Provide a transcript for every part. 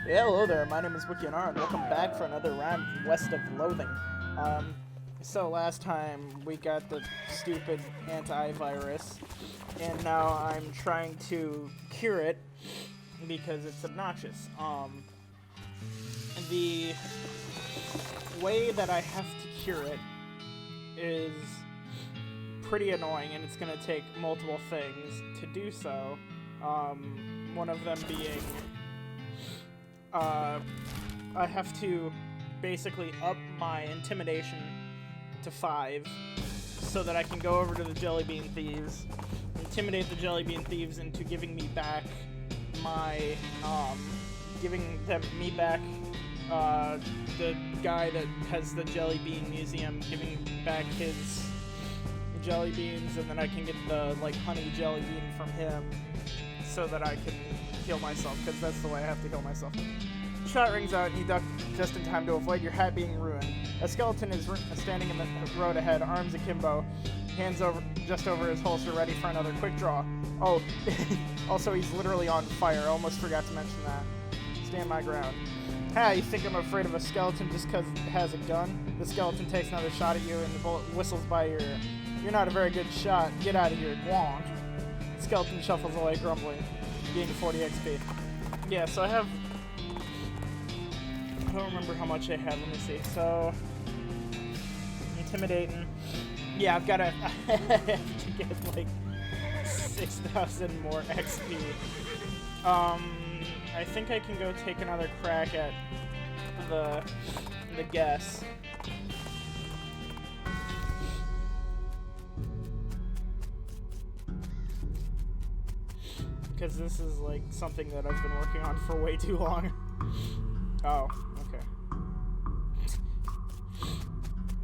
Yeah, hello there, my name is WikiNR, and welcome back for another round of West of Loathing. So last time we got the stupid antivirus, and now I'm trying to cure it because it's obnoxious. The way that I have to cure it is pretty annoying, and it's gonna take multiple things to do so. One of them being I have to basically up my intimidation to 5 so that I can go over to the Jelly Bean Thieves, intimidate the Jelly Bean Thieves into giving me back my, the guy that has the Jelly Bean Museum, giving back his jelly beans, and then I can get the, honey jelly bean from him so that I can heal myself, because that's the way I have to heal myself. Shot rings out, and you duck just in time to avoid your hat being ruined. A skeleton is standing in the road ahead, arms akimbo, hands just over his holster, ready for another quick draw. Oh, also he's literally on fire. I almost forgot to mention that. Stand my ground. Ha, you think I'm afraid of a skeleton just because it has a gun? The skeleton takes another shot at you, and the bullet whistles by your ear. You're not a very good shot. Get out of here, Guang. The skeleton shuffles away, grumbling. Gain 40 XP. Yeah, so I have... I don't remember how much I had. Let me see. So... Intimidating. Yeah, I've got to... I have to get, 6,000 more XP. I think I can go take another crack at the guess. Because this is, something that I've been working on for way too long. Oh,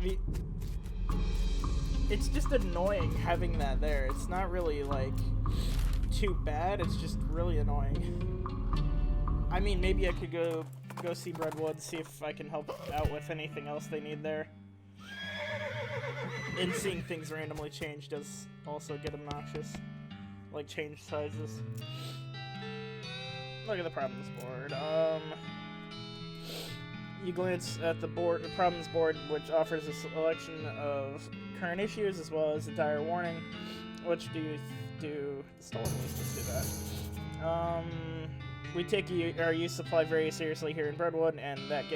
okay. It's just annoying having that there. It's not really, too bad. It's just really annoying. I mean, maybe I could go see Redwood, see if I can help out with anything else they need there. And seeing things randomly change does also get obnoxious. Change sizes. Look at the problems board. You glance at the problems board, which offers a selection of current issues as well as a dire warning. Which do you do? Stolen used to do that. We take our youth supply very seriously here in Brentwood, and that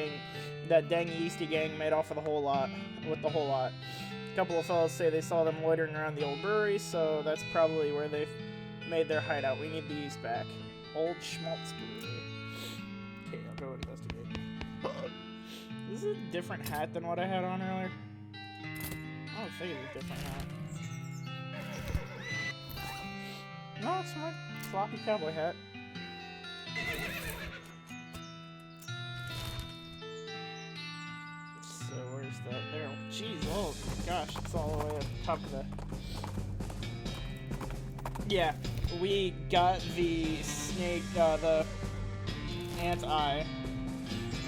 dang yeasty gang made off with the whole lot. A couple of fellas say they saw them loitering around the old brewery, so that's probably where they've made their hideout. We need the yeast back. Old Schmaltz Brewery. Okay, I'll go investigate. This is a different hat than what I had on earlier. I don't think it's a different hat. No, it's my floppy cowboy hat. So where's that? There. Jeez, oh gosh, it's all the way at the top of the... Yeah, we got the snake, the ant eye,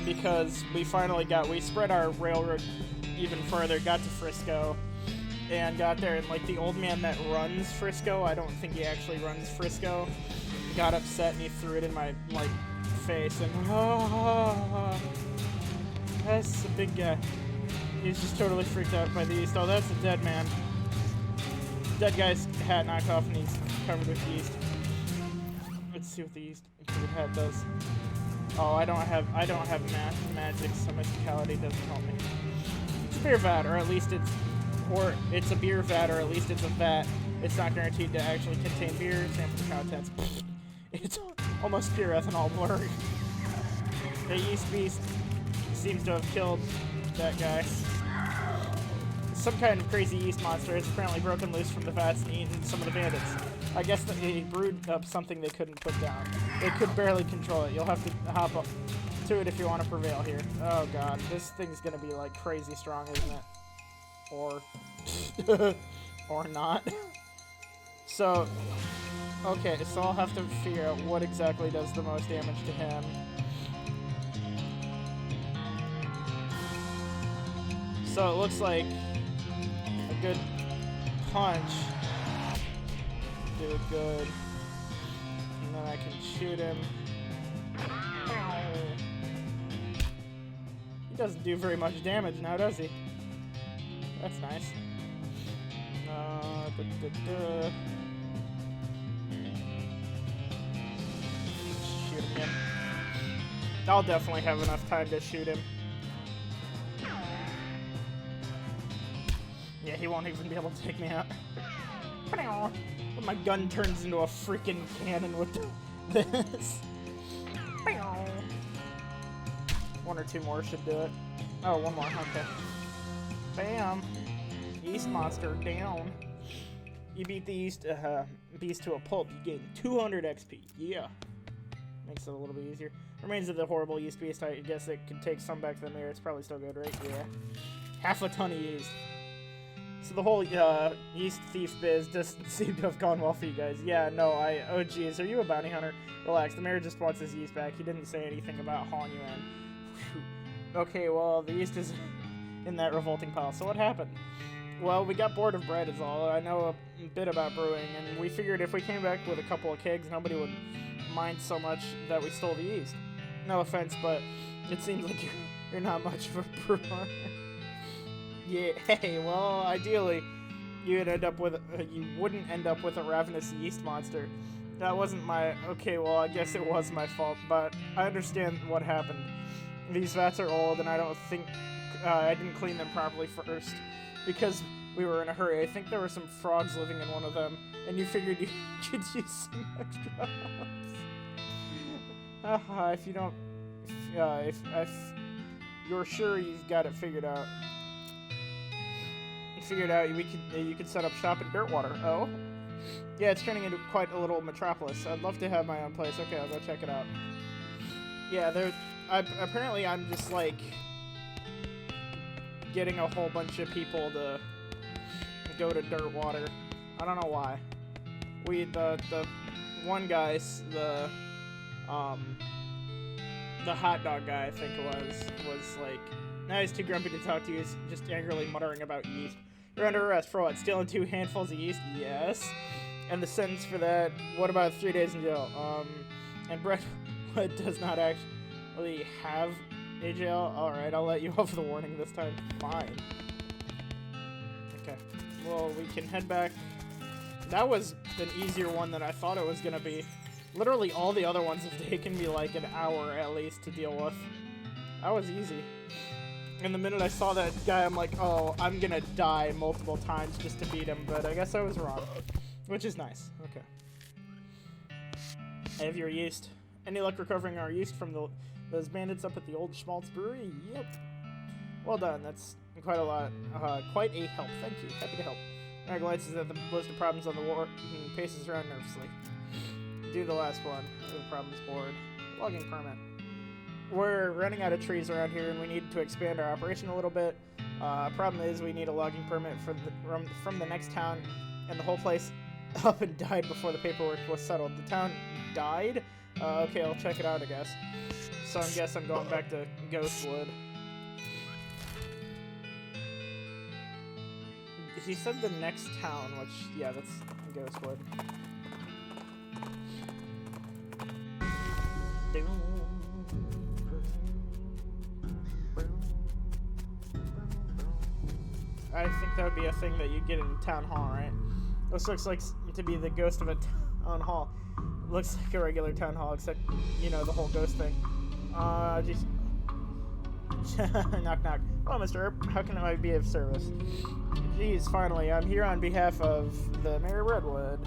because we spread our railroad even further, got to Frisco, and got there, and the old man that runs Frisco, I don't think he actually runs Frisco, got upset and he threw it in my, face, and that's a big guy. He's just totally freaked out by the yeast. Oh, that's a dead man. Dead guy's hat knockoff, and he's covered with yeast. Let's see what the yeast hat does. Oh, I don't have magic, so my physicality doesn't help me. It's a beer vat, or at least it's a beer vat, or at least it's a vat. It's not guaranteed to actually contain beer. Sample contents. It's almost pure ethanol blur. The yeast beast seems to have killed that guy. Some kind of crazy yeast monster has apparently broken loose from the vats and eaten some of the bandits. I guess that they brewed up something they couldn't put down. They could barely control it. You'll have to hop up to it if you want to prevail here. Oh god, this thing's gonna be crazy strong, isn't it? Or... or not. So... Okay, so I'll have to figure out what exactly does the most damage to him. So it looks like a good punch do it good, and then I can shoot him. Ow. He doesn't do very much damage now, does he? That's nice. Shoot him again. I'll definitely have enough time to shoot him. Yeah, he won't even be able to take me out. But my gun turns into a freaking cannon with this. One or two more should do it. Oh, one more. Okay. Bam. Yeast monster down. You beat the yeast beast to a pulp. You gain 200 XP. Yeah. Makes it a little bit easier. Remains of the horrible yeast beast. I guess it could take some back to the mirror. It's probably still good, right? Yeah. Half a ton of yeast. So the whole yeast thief biz doesn't seem to have gone well for you guys. Yeah, no, oh geez, are you a bounty hunter? Relax, the mayor just wants his yeast back. He didn't say anything about hauling you in. Whew. Okay, well, the yeast is in that revolting pile. So what happened? Well, we got bored of bread is all. I know a bit about brewing, and we figured if we came back with a couple of kegs, nobody would mind so much that we stole the yeast. No offense, but it seems like you're not much of a brewer. Yeah, hey, well, ideally, you wouldn't end up with a ravenous yeast monster. That wasn't my... Okay, well, I guess it was my fault, but I understand what happened. These vats are old, and I don't think... I didn't clean them properly first, because we were in a hurry. I think there were some frogs living in one of them, and you figured you could use some extra hops. If you don't... if you're sure you've got it figured out... you could set up shop in Dirtwater. Oh? Yeah, it's turning into quite a little metropolis. I'd love to have my own place. Okay, I'll go check it out. Yeah, apparently I'm just, like, getting a whole bunch of people to go to Dirtwater. I don't know why. The one guy, the hot dog guy, I think it was like, now he's too grumpy to talk to you. He's just angrily muttering about yeast. You're under arrest for what? Stealing 2 handfuls of yeast? Yes. And the sentence for that, what about 3 days in jail? And Brentwood does not actually have a jail? Alright, I'll let you off the warning this time. Fine. Okay. Well, we can head back. That was an easier one than I thought it was gonna be. Literally all the other ones have taken me like an hour at least to deal with. That was easy. And the minute I saw that guy, I'm like, oh, I'm gonna die multiple times just to beat him, but I guess I was wrong. Which is nice. Okay. I have your yeast. Any luck recovering our yeast from those bandits up at the old Schmaltz Brewery? Yep. Well done. That's quite a lot. Quite a help. Thank you. Happy to help. Eric glances at the list of problems on the wall and paces around nervously. Do the last one. The problems board. Logging permit. We're running out of trees around here, and we need to expand our operation a little bit. Problem is, we need a logging permit from the next town, and the whole place up and died before the paperwork was settled. The town died? Okay, I'll check it out, I guess. So I guess I'm going back to Ghostwood. He said the next town, which, yeah, that's Ghostwood. I think that would be a thing that you'd get in Town Hall, right? This looks like to be the ghost of a town hall. Looks like a regular town hall, except, you know, the whole ghost thing. Jeez. Knock, knock. Hello, Mr. Earp. How can I be of service? Geez, finally. I'm here on behalf of the Mayor of Redwood.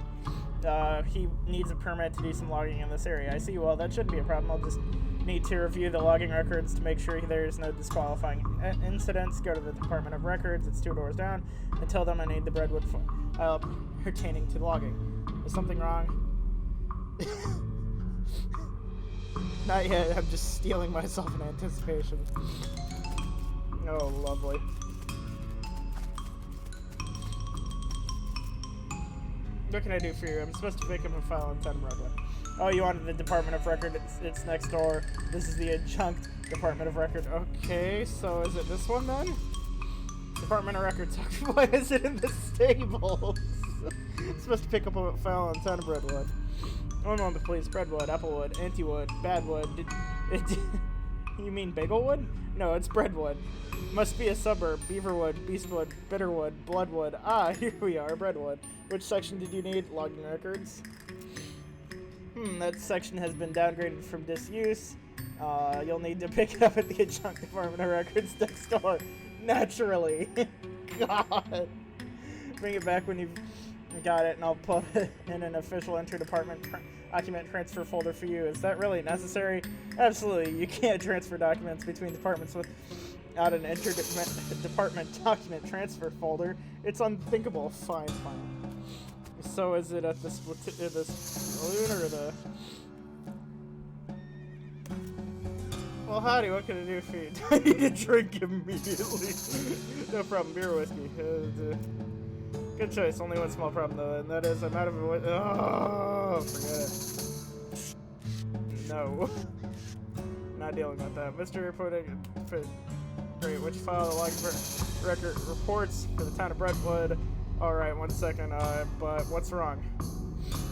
He needs a permit to do some logging in this area. I see. Well, that shouldn't be a problem. I'll just need to review the logging records to make sure there's no disqualifying incidents. Go to the Department of Records. It's 2 doors down. And tell them I need the Redwood file pertaining to logging. Is something wrong? Not yet. I'm just stealing myself in anticipation. Oh, lovely. What can I do for you? I'm supposed to pick up a file on 10 Redwood. Oh, you wanted the Department of Record? It's next door. This is the adjunct Department of Record. Okay, so is it this one then? Department of Records. Why is it in the stables? I'm supposed to pick up a file on 10 Redwood. One moment, please. Breadwood, Applewood, Antiwood, Badwood. You mean Baglewood? No, it's Breadwood. Must be a suburb. Beaverwood, Beastwood, Bitterwood, Bloodwood. Ah, here we are, Breadwood. Which section did you need? Logging records. That section has been downgraded from disuse. You'll need to pick it up at the adjunct department of records next door. Naturally. God. Bring it back when you've got it, and I'll put it in an official inter-department document transfer folder for you. Is that really necessary? Absolutely. You can't transfer documents between departments without an inter-department document transfer folder. It's unthinkable. Fine, fine. So is it at this saloon or the... Well, howdy, what can I do for you? I need a drink immediately. No problem, beer or whiskey. Good choice, only one small problem though, and that is I'm out of it. Oh, forget it. No. Not dealing with that. Mr. Great, which file the log record reports for the town of Brentwood? Alright, 1 second, but what's wrong?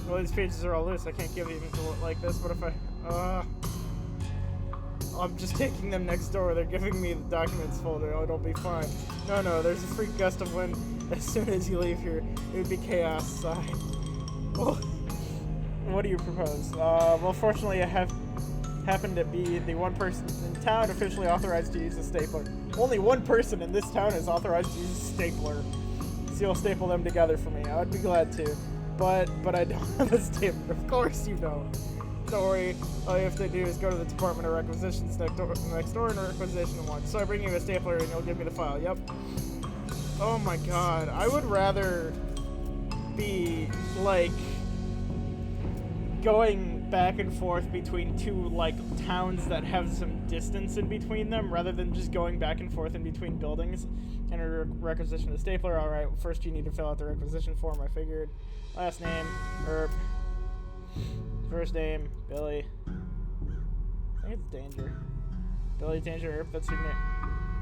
Well, these pages are all loose. I can't give you like this. What if I'm just taking them next door. They're giving me the documents folder. Oh, it'll be fine. No, there's a freak gust of wind. As soon as you leave here, it would be chaos. Well, what do you propose? Well, fortunately, I happened to be the one person in town officially authorized to use a stapler. Only one person in this town is authorized to use a stapler. So you'll staple them together for me. I would be glad to. But I don't have a stapler. Of course you don't. Don't worry, all you have to do is go to the Department of Requisitions next door and requisition one. So I bring you a stapler and you'll give me the file. Yep. Oh my god, I would rather be, like, going back and forth between two, like, towns that have some distance in between them, rather than just going back and forth in between buildings. And a requisition a stapler. Alright, first you need to fill out the requisition form, I figured. Last name, Herb. First name, Billy. I think it's Danger. Billy Danger Herb, that's your name.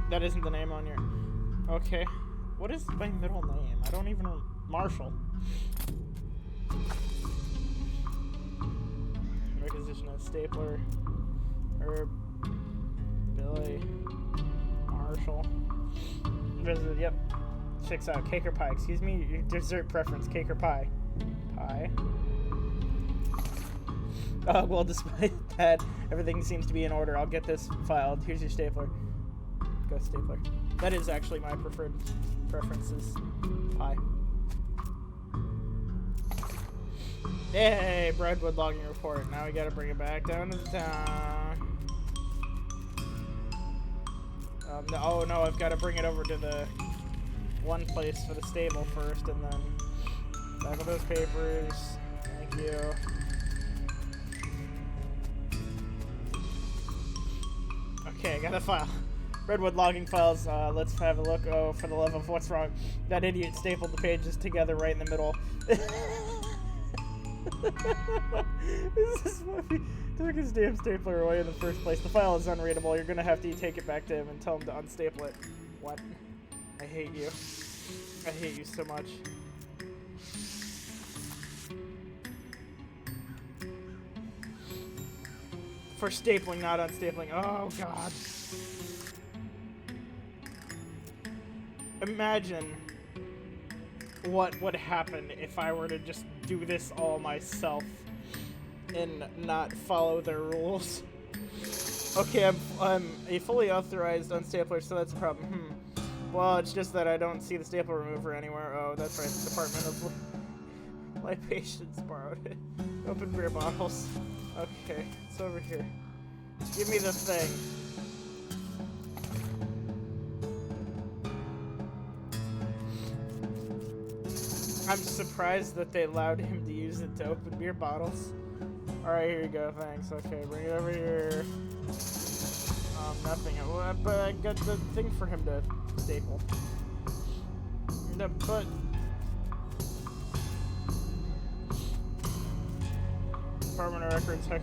That isn't the name on your... Okay. What is my middle name? I don't even know. Marshall. Requisition of stapler. Herb. Billy. Marshall. Yep. Checks out. Cake or pie? Excuse me? Your dessert preference. Cake or pie? Pie. Well, despite that, everything seems to be in order. I'll get this filed. Here's your stapler. Go stapler. That is actually my preferred preferences. Pie. Hey, Breadwood logging report. Now we gotta bring it back down to the town. Oh no, I've gotta bring it over to the one place for the stable first, and then back with those papers. Thank you. Okay, I got a file. Redwood logging files. Let's have a look. Oh, for the love of what's wrong. That idiot stapled the pages together right in the middle. This is why he took his damn stapler away in the first place. The file is unreadable. You're gonna have to take it back to him and tell him to unstaple it. What? I hate you. I hate you so much. For stapling, not unstapling. Oh, God. Imagine what would happen if I were to just do this all myself and not follow their rules. Okay, I'm a fully authorized unstapler, so that's a problem. Well, it's just that I don't see the staple remover anywhere. Oh, that's right, the Department of Libations borrowed it. Open beer bottles. Okay, it's over here. Give me the thing. I'm surprised that they allowed him to use it to open beer bottles. Alright, here you go, thanks. Okay, bring it over here. Nothing. But I got the thing for him to staple. But... Department of Records, heck,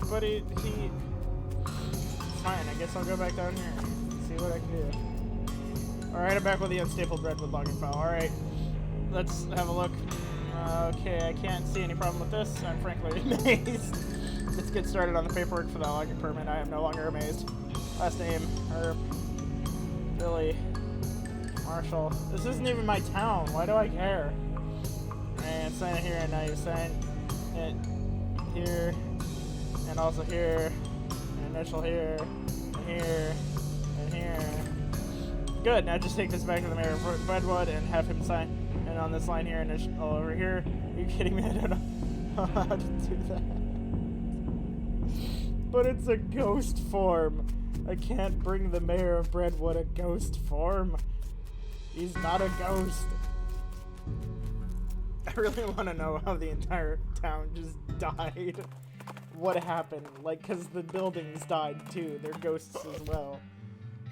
but he... Fine, I guess I'll go back down here and see what I can do. Alright, I'm back with the unstapled Redwood logging file. Alright, let's have a look. Okay, I can't see any problem with this. I'm frankly amazed. let's get started on the paperwork for the logging permit. I am no longer amazed. Last name, Herb. Billy. Marshall. This isn't even my town. Why do I care? And sign it here, and now you sign it here, and also here, and initial here, and here, and here. Good, now just take this back to the mayor of Redwood and have him sign. And on this line here, initial over here. Are you kidding me? I don't know how to do that. But it's a ghost form. I can't bring the mayor of Redwood a ghost form. He's not a ghost. I really want to know how the entire town just died. What happened? Like, because the buildings died too. They're ghosts as well.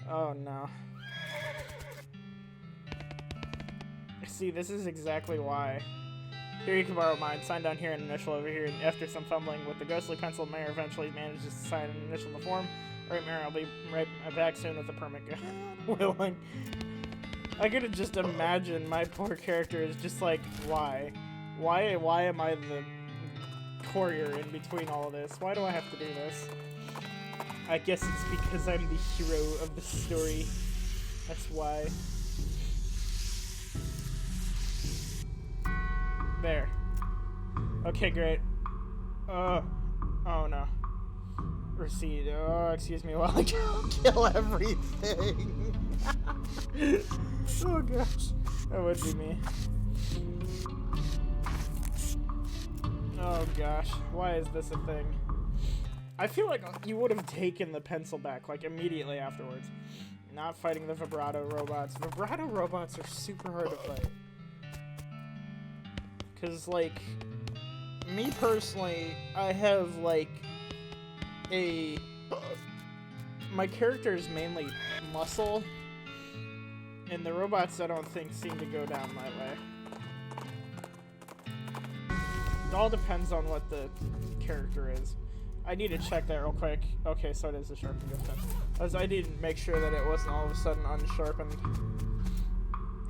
Oh no. See, this is exactly why. Here you can borrow mine. Sign down here and initial over here. And after some fumbling with the ghostly pencil, Mayor eventually manages to sign and initial the form. Alright, Mayor, I'll be right back soon with the permit. Willing. I could just imagine my poor character is just like, why? Why am I the courier in between all of this? Why do I have to do this? I guess it's because I'm the hero of the story. That's why. There. Okay, great. Oh no. Receipt. Oh, excuse me while I kill everything. Oh gosh. That would be me. Oh gosh. Why is this a thing? I feel like you would have taken the pencil back, like, immediately afterwards. Not fighting the vibrato robots. Vibrato robots are super hard to fight. Because, like, me personally, I have, like, my character is mainly muscle, and the robots I don't think seem to go down that way. It all depends on what the character is. I need to check that real quick. Okay, so it is a sharpened gift pen. As I didn't make sure that it wasn't all of a sudden unsharpened.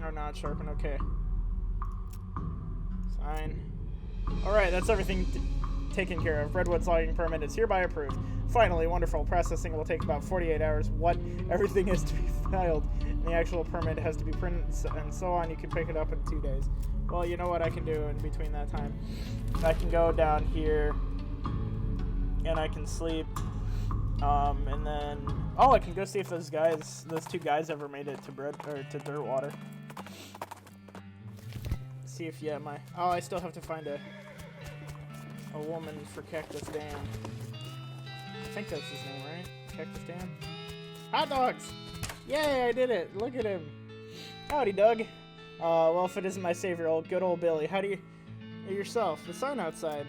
Or not sharpened, okay. Sign. Alright, that's everything taken care of. Redwood's logging permit is hereby approved. Finally, wonderful. Processing will take about 48 hours. What? Everything is to be filed. And the actual permit has to be printed and so on. You can pick it up in 2 days. Well, you know what I can do in between that time? I can go down here and I can sleep. And then... Oh, I can go see if those two guys ever made it to Dirtwater. See if, yeah, I still have to find a woman for Cactus Dan. I think that's his name, right? Cactus Dan? Hot dogs! Yay, I did it! Look at him! Howdy, Doug. Well, if it isn't my savior, good old Billy. How do you... Yourself, the sign outside.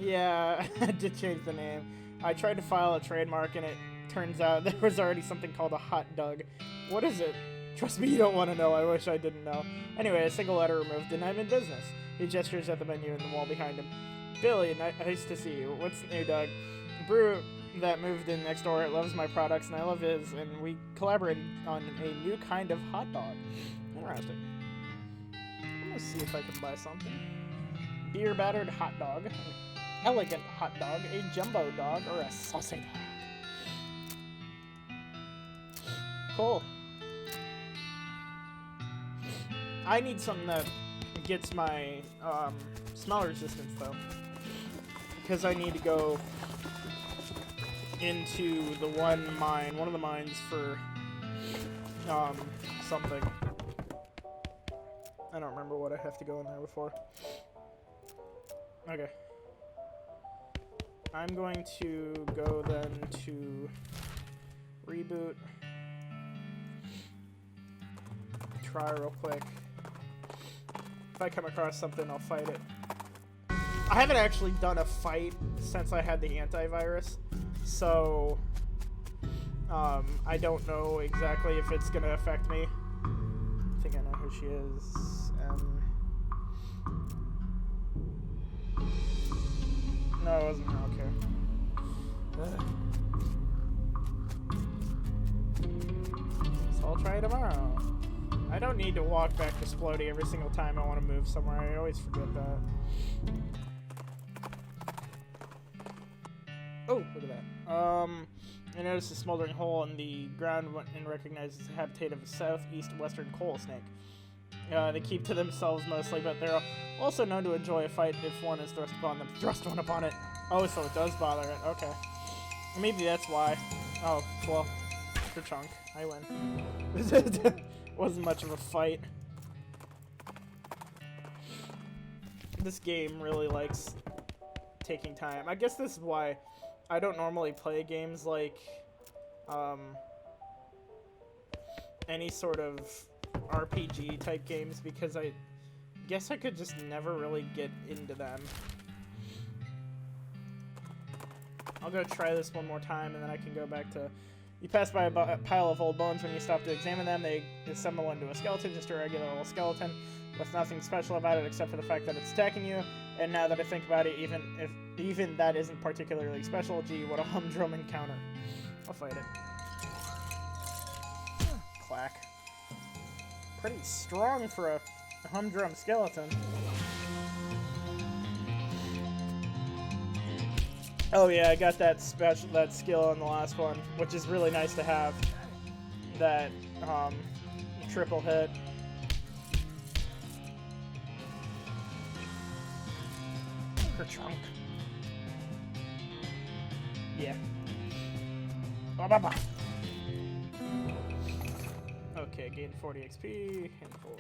Yeah, I did change the name. I tried to file a trademark, and it turns out there was already something called a hot dog. What is it? Trust me, you don't want to know. I wish I didn't know. Anyway, a single letter removed, and I'm in business. He gestures at the menu in the wall behind him. Billy, nice to see you. What's new, Doug? Brew that moved in next door loves my products, and I love his, and we collaborated on a new kind of hot dog. Interesting. I'm gonna see if I can buy something. Beer battered hot dog, an elegant hot dog, a jumbo dog, or a saucy dog. Cool. I need something that gets my smell resistance though, because I need to go into the one of the mines for something. I don't remember what I have to go in there before. Okay. I'm going to go then to reboot. Try real quick. If I come across something, I'll fight it. I haven't actually done a fight since I had the antivirus, so I don't know exactly if it's gonna affect me. I think I know who she is. No, it wasn't her. Okay. So I'll try tomorrow. I don't need to walk back to Splody every single time I want to move somewhere. I always forget that. Oh, look at that. I noticed a smoldering hole in the ground and recognized the habitat of a southeast western coal snake. They keep to themselves mostly, but they're also known to enjoy a fight if one is thrust upon them. Thrust one upon it. Oh, so it does bother it. Okay. Maybe that's why. Oh, well, for chunk. I win. Wasn't much of a fight. This game really likes taking time. I guess this is why I don't normally play games like any sort of RPG type games, because I guess I could just never really get into them. I'll go try this one more time and then I can go back to... You pass by a pile of old bones. When you stop to examine them, they assemble into a skeleton, just a regular old skeleton, with nothing special about it except for the fact that it's attacking you. And now that I think about it, even that isn't particularly special, gee, what a humdrum encounter. I'll fight it. Clack. Pretty strong for a humdrum skeleton. Oh yeah, I got that skill in the last one, which is really nice to have. That triple hit. Her trunk. Yeah. Okay, gain 40 XP. Handful.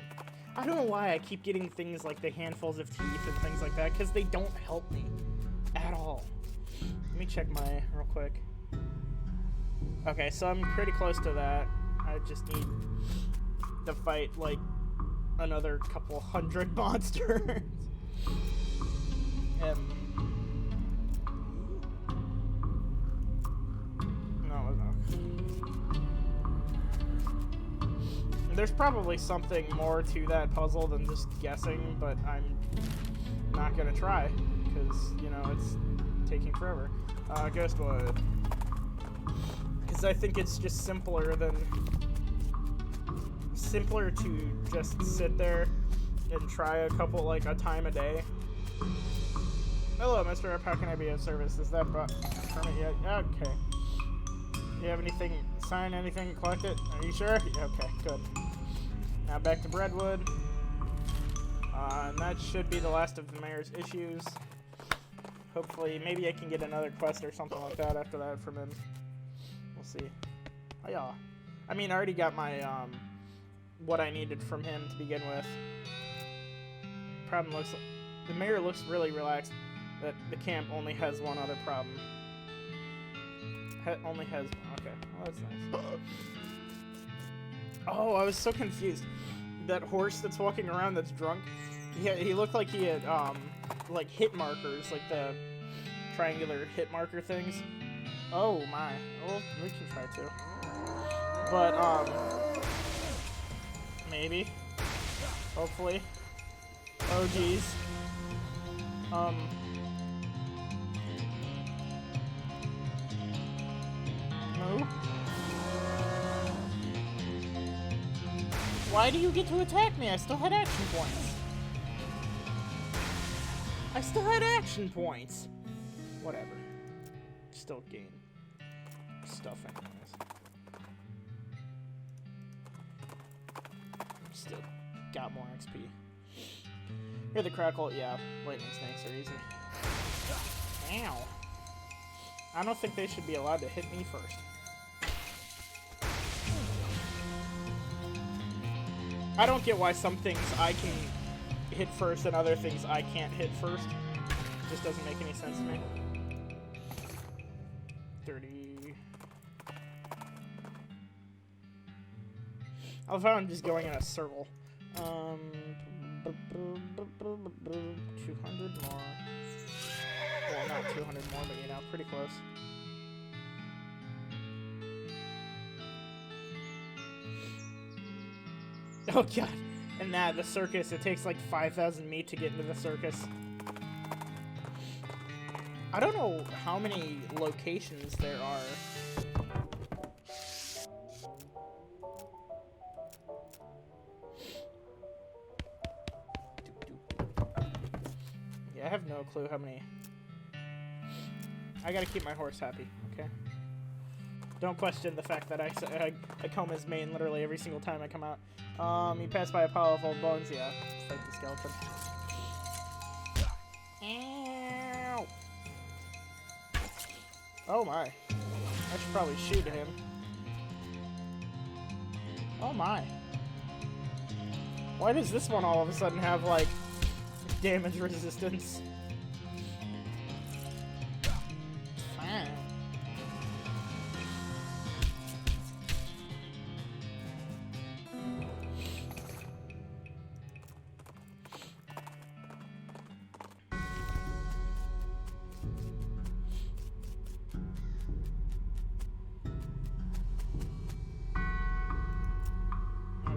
I don't know why I keep getting things like the handfuls of teeth and things like that, because they don't help me at all. Let me check my real quick. Okay, so I'm pretty close to that. I just need to fight like another couple hundred monsters. No. There's probably something more to that puzzle than just guessing, but I'm not gonna try because, you know, it's taking forever. Ghostwood. Because I think it's just simpler to just sit there and try a time a day. Hello, Mr. How can I be of service? Is that permit yet? Okay. You have anything, sign anything, collect it? Are you sure? Yeah, okay, good. Now back to Breadwood. And that should be the last of the mayor's issues. Hopefully, maybe I can get another quest or something like that after that from him. We'll see. Oh yeah. I mean, I already got my, what I needed from him to begin with. Problem looks like... The mayor looks really relaxed that the camp only has one other problem. Only has one. Okay. Oh, that's nice. Oh, I was so confused. That horse that's walking around that's drunk, he looked like he had, like hit markers, like the triangular hit marker things. Oh my. Well, we can try to. But, maybe. Hopefully. Oh geez. No. Why do you get to attack me? I still had action points. Whatever. Still gain stuff anyways. Still got more XP. Hear the crackle? Yeah, lightning snakes are easy. Ow. I don't think they should be allowed to hit me first. I don't get why some things I can hit first and other things I can't hit first. It just doesn't make any sense to me. 30. I love how I'm just going in a circle. 200 more. Well, not 200 more, but you know, pretty close. Oh god. And that, the circus, it takes like 5,000 meat to get into the circus. I don't know how many locations there are. Yeah, I have no clue how many. I gotta keep my horse happy, okay? Don't question the fact that I comb his mane literally every single time I come out. You pass by a pile of old bones, yeah. Fight the skeleton. Ow! Oh my. I should probably shoot him. Oh my. Why does this one all of a sudden have, like, damage resistance? Fine.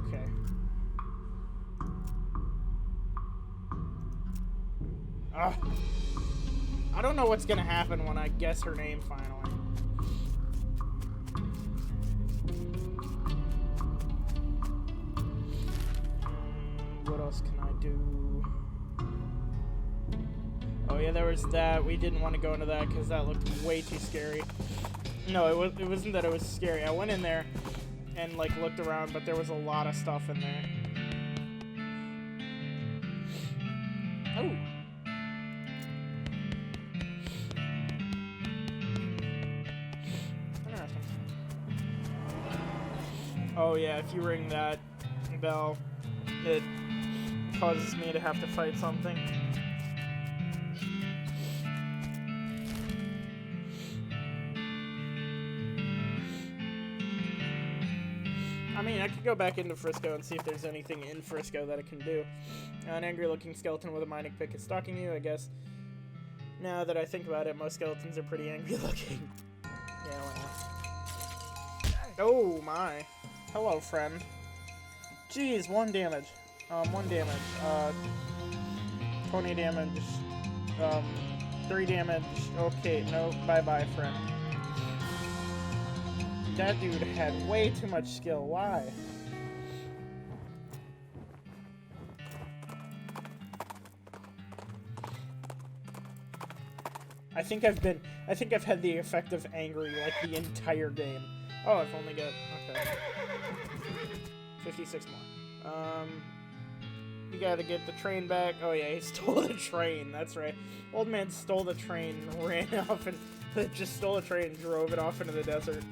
Okay. I don't know what's gonna happen when I guess her name finally. What else can I do? Oh yeah, there was that. We didn't want to go into that because that looked way too scary. No, it wasn't that it was scary. I went in there and like looked around, but there was a lot of stuff in there. Oh. Interesting. Oh yeah, if you ring that bell, it causes me to have to fight something. I mean, I could go back into Frisco and see if there's anything in Frisco that it can do. An angry-looking skeleton with a mining pick is stalking you, I guess. Now that I think about it, most skeletons are pretty angry-looking. Yeah, why not? Oh, my. Hello, friend. Jeez, 1 damage. 1 damage. 20 damage. 3 damage. Okay, no, bye-bye, friend. That dude had way too much skill. Why? I think I've had the effect of angry like the entire game. Oh, I've only got, okay. 56 more. You gotta get the train back. Oh yeah, he stole the train, that's right. Old man stole the train, ran off and just stole the train and drove it off into the desert.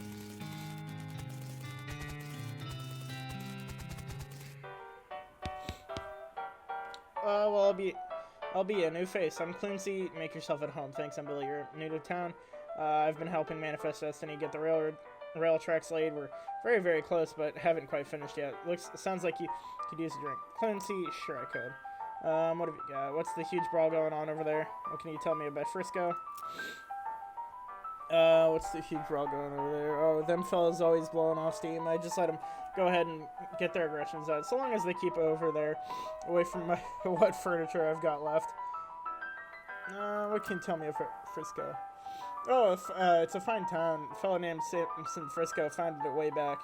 Well, I'll be a new face. I'm Clumsy. Make yourself at home. Thanks, I'm Billy. You're new to town. I've been helping Manifest Destiny get the rail tracks laid. We're very, very close, but haven't quite finished yet. Sounds like you could use a drink. Clumsy, sure I could. What have you got? What's the huge brawl going on over there? What can you tell me about Frisco? What's the huge brawl going over there? Oh, them fellas always blowing off steam. I just let them go ahead and get their aggressions out, so long as they keep over there, away from my what furniture I've got left. What can you tell me about Frisco? Oh, it's a fine town. A fellow named Samson Frisco founded it way back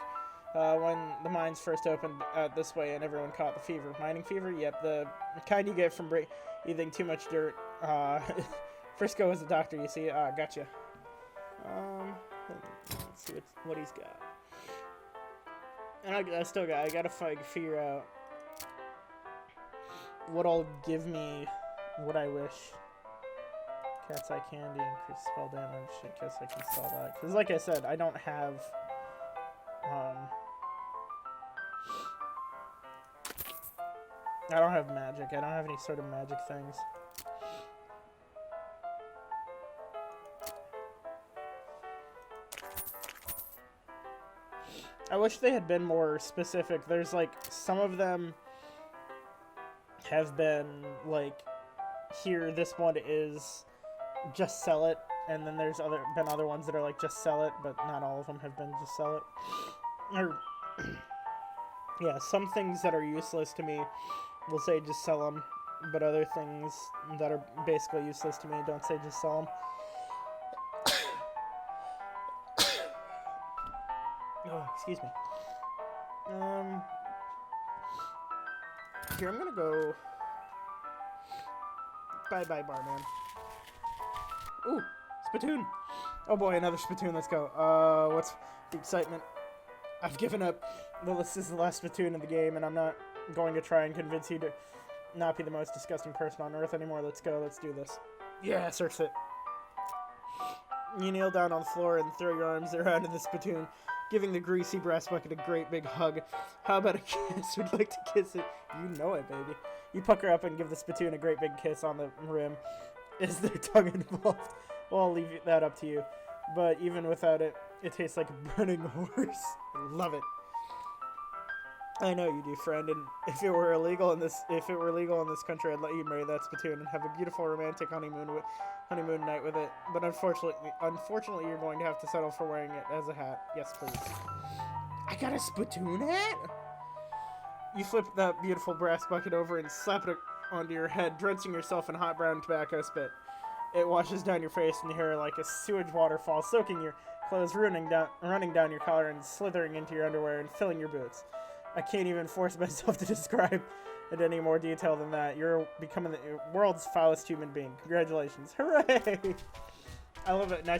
when the mines first opened out this way and everyone caught the fever. Mining fever? Yep, the kind you get from breathing too much dirt. Frisco is a doctor, you see. Gotcha. Let's see what he's got. And I gotta figure out what'll give me what I wish. Cat's eye candy, increase spell damage. I guess I can sell that. Because like I said, I don't have, I don't have magic. I don't have any sort of magic things. I wish they had been more specific. There's like, some of them have been like, here, this one is just sell it, and then there's been other ones that are like, just sell it, but not all of them have been just sell it. Or, yeah, some things that are useless to me will say just sell them, but other things that are basically useless to me don't say just sell them. Oh, excuse me. Here, I'm gonna go... Bye-bye, barman. Ooh, spittoon! Oh boy, another Splatoon, let's go. What's the excitement? I've given up. Well, this is the last Splatoon in the game, and I'm not going to try and convince you to not be the most disgusting person on Earth anymore. Let's go, let's do this. Yeah, search it. You kneel down on the floor and throw your arms around in the Splatoon, giving the greasy brass bucket a great big hug. How about a kiss? Would you like to kiss it? You know it, baby. You pucker up and give the Splatoon a great big kiss on the rim. Is there tongue involved? Well, I'll leave that up to you. But even without it, it tastes like a burning horse. I love it. I know you do, friend. And if it were illegal in this country, I'd let you marry that Splatoon and have a beautiful romantic honeymoon night with it. But unfortunately, you're going to have to settle for wearing it as a hat. Yes, please. I got a Splatoon hat. You flip that beautiful brass bucket over and slap it onto your head, drenching yourself in hot brown tobacco spit. It washes down your face and hair like a sewage waterfall, soaking your clothes, running down your collar and slithering into your underwear and filling your boots. I can't even force myself to describe it any more detail than that. You're becoming the world's foulest human being. Congratulations. Hooray! I love it. And I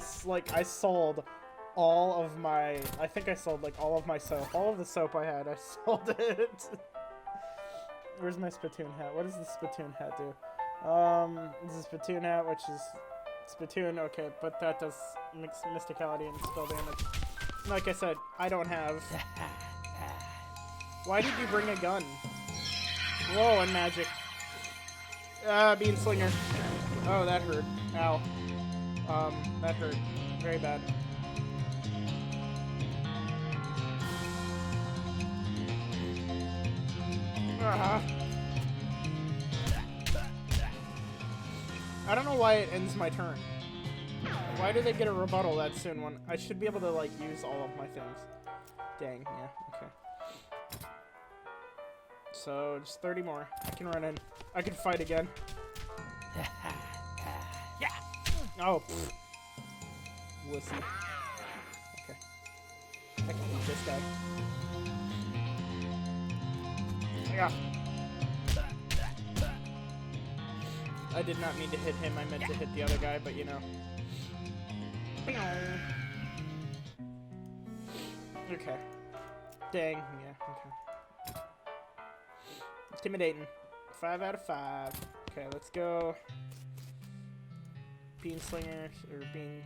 sold all of my, I think I sold like all of my soap. All of the soap I had, I sold it. Where's my Splatoon hat? What does the Splatoon hat do? This is Splatoon hat, which is Splatoon, okay, but that does mysticality and spell damage. Like I said, I don't have... Why did you bring a gun? Whoa, and magic. Bean Slinger. Oh, that hurt. Ow. That hurt. Very bad. I don't know why it ends my turn. Why do they get a rebuttal that soon when I should be able to, like, use all of my things? Dang, yeah, okay. So, just 30 more. I can run in. I can fight again. Yeah! Oh, pfft. Wussy. Okay. I can beat this guy. Yeah. I did not mean to hit him. I meant to hit the other guy, but you know. Okay. Dang. Yeah, okay. Intimidating. 5 out of 5. Okay, let's go. Bean slingers, or bean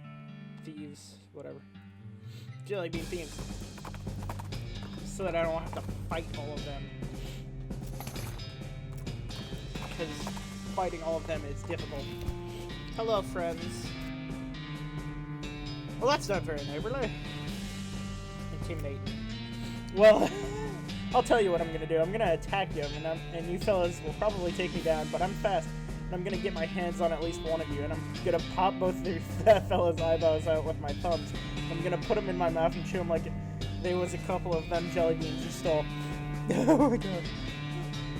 thieves, whatever. Jelly bean thieves. So that I don't have to fight all of them. Because fighting all of them is difficult. Hello, friends. Well, that's not very neighborly. Intimidate. Well, I'll tell you what I'm gonna do. I'm gonna attack you, and you fellas will probably take me down, but I'm fast, and I'm gonna get my hands on at least one of you, and I'm gonna pop both of you fellas' eyeballs out with my thumbs. I'm gonna put them in my mouth and chew them like they was a couple of them jelly beans you stole. Oh my god.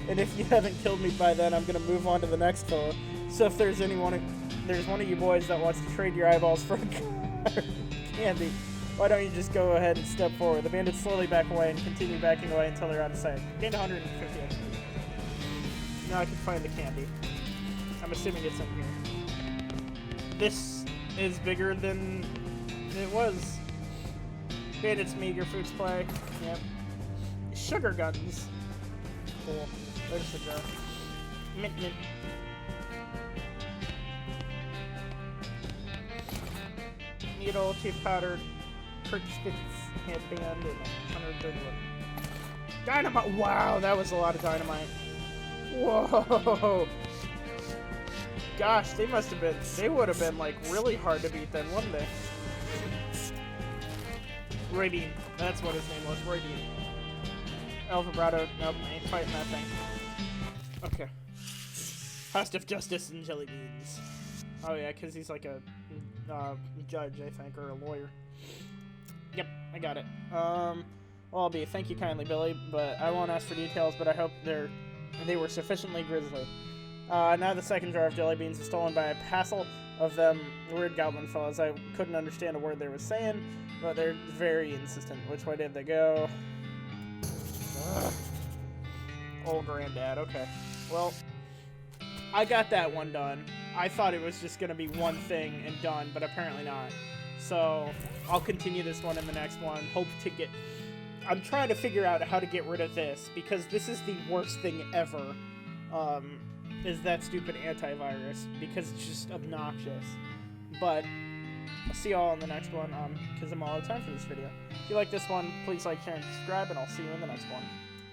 And if you haven't killed me by then, I'm gonna move on to the next fella. So if there's one of you boys that wants to trade your eyeballs for a candy, why don't you just go ahead and step forward? The bandits slowly back away and continue backing away until they're out of sight. Gained 150 XP. Now I can find the candy. I'm assuming it's in here. This is bigger than it was. Bandits meager fruits play. Yep. Sugar guns. Cool. There's the jar. Mint mint. Needle, tooth powder, Kirk Spitz headband, and 100 good one. Dynamite! Wow, that was a lot of dynamite. Whoa! Gosh, they would have been like really hard to beat then, wouldn't they? Roy Bean. That's what his name was, Roy Bean. El Vibrato. Nope, I ain't fighting that thing. Okay. Host of Justice and Jelly Beans. Oh yeah, because he's like a judge, I think, or a lawyer. Yep, I got it. Well, I'll be. Thank you kindly, Billy, but I won't ask for details, but I hope they were sufficiently grisly. Now the second jar of jelly beans is stolen by a passel of them weird goblin fellas. I couldn't understand a word they were saying, but they're very insistent. Which way did they go? Ugh. Old granddad, okay. Well, I got that one done. I thought it was just gonna be one thing and done, but apparently not. So I'll continue this one in the next one. Hope to get... I'm trying to figure out how to get rid of this, because this is the worst thing ever, is that stupid antivirus, because it's just obnoxious. But I'll see y'all in the next one, because I'm all out of time for this video. If you like this one, please like, share, and subscribe, and I'll see you in the next one.